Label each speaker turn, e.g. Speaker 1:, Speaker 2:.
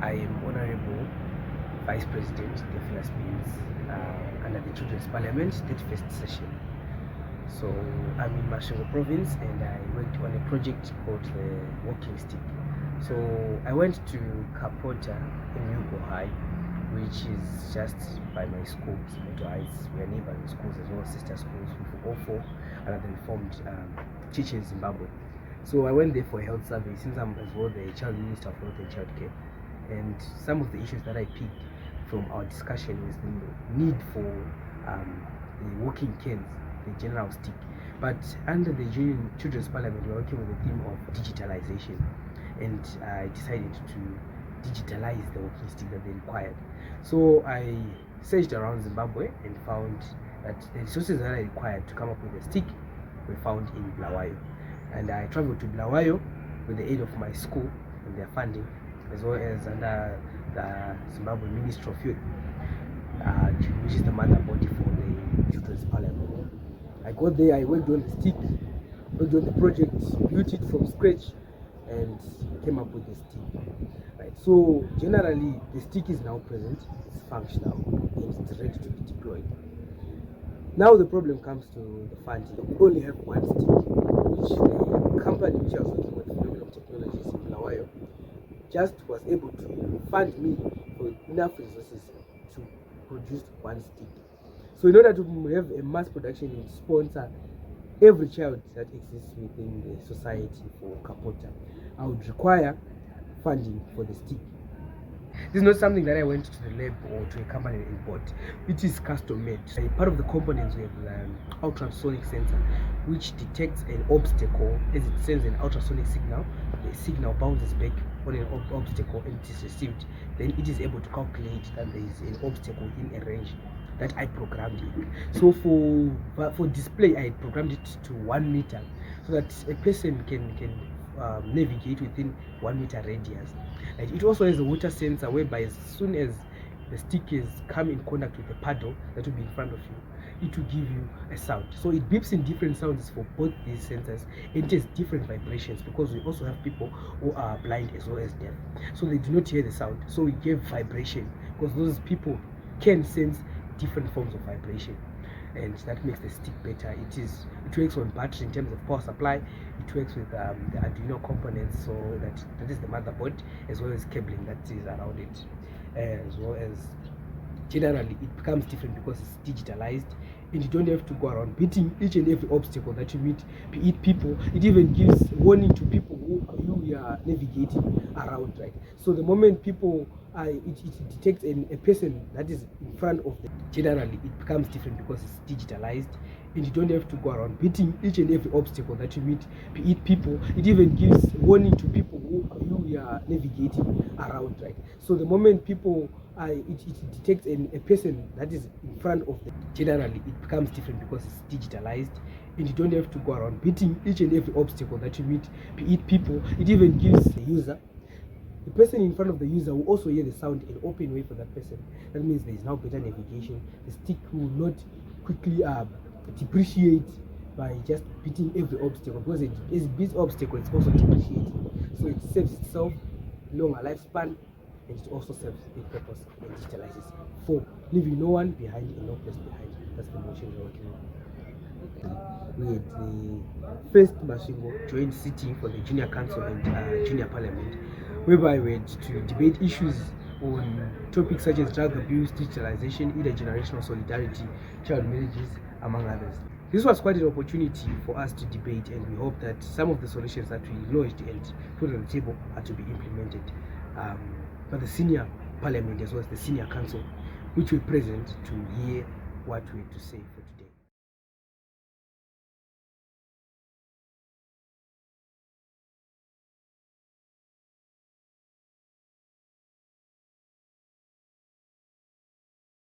Speaker 1: I am Honorable Vice President of the Philippines under the Children's Parliament 31st session. So I'm in Mashingo province and I worked on a project called the walking stick. So I went to Kapota in Zimuto High, which is just by my school, Zimuto High. We are neighboring schools as well, sister schools with all four another reformed church in Zimbabwe. So I went there for a health survey since I'm as well the child minister of health and childcare. And some of the issues that I picked from our discussion is the need for the walking cans, the general stick. But under the Children's Parliament, we're working with the theme of digitalization. And I decided to digitalize the walking stick that they required. So I searched around Zimbabwe and found that the resources that I required to come up with a stick were found in Bulawayo. And I traveled to Bulawayo with the aid of my school and their funding, as well as under the Zimbabwe Ministry of Youth, which is the mother body for the Children's Parliament. I got there, I worked on the stick, worked on the project, built it from scratch, and came up with the stick. Right. So generally, the stick is now present, it's functional, and it's ready to be deployed. Now the problem comes to the funding. We only have one stick, which the company which I was working with, Phenomenal Technologies in Bulawayo, just was able to fund me with enough resources to produce one stick. So in order to have a mass production and sponsor every child that exists within the society for Kapota, I would require funding for the stick. This is not something that I went to the lab or to a company and bought. It is custom made. So part of the components we have an ultrasonic sensor which detects an obstacle as it sends an ultrasonic signal. The signal bounces back on an obstacle and it is received. Then it is able to calculate that there is an obstacle in a range that I programmed it. So for display, I programmed it to 1 meter so that a person can navigate within 1 meter radius. And it also has a water sensor whereby as soon as the stick is come in contact with the paddle that will be in front of you, it will give you a sound. So it beeps in different sounds for both these sensors. It has different vibrations because we also have people who are blind as well as deaf, so they do not hear the sound. So we give vibration because those people can sense different forms of vibration, and that makes the stick better. It works on battery in terms of power supply. It works with the Arduino components, so that is the motherboard, as well as cabling that is around it, as well as generally it becomes different because it's digitalized and you don't have to go around beating each and every obstacle that you meet, be it people. It even gives warning to people who you are navigating around, right? So the moment people it detects a person that is in front of them, generally it becomes different because it's digitalized and you don't have to go around beating each and every obstacle that you meet, be it people. It even gives warning to people who you are navigating around, right? So the moment people it detects a person that is in front of them, generally it becomes different because it's digitalized and you don't have to go around beating each and every obstacle that you meet, be it people. It even gives the user, the person in front of the user will also hear the sound and open way for that person. That means there is now better navigation. The stick will not quickly depreciate by just beating every obstacle, because as it beats obstacle, it's also depreciating. So it saves itself longer lifespan, and it also serves a purpose and digitalizes for leaving no one behind and no place behind. That's the motion we're working on. We had the first Mashingo joint sitting for the Junior Council and Junior Parliament, whereby we had to debate issues on topics such as drug abuse, digitalization, intergenerational solidarity, child marriages, among others. This was quite an opportunity for us to debate, and we hope that some of the solutions that we lodged and put on the table are to be implemented by the senior parliament as well as the senior council, which were present to hear what we had to say.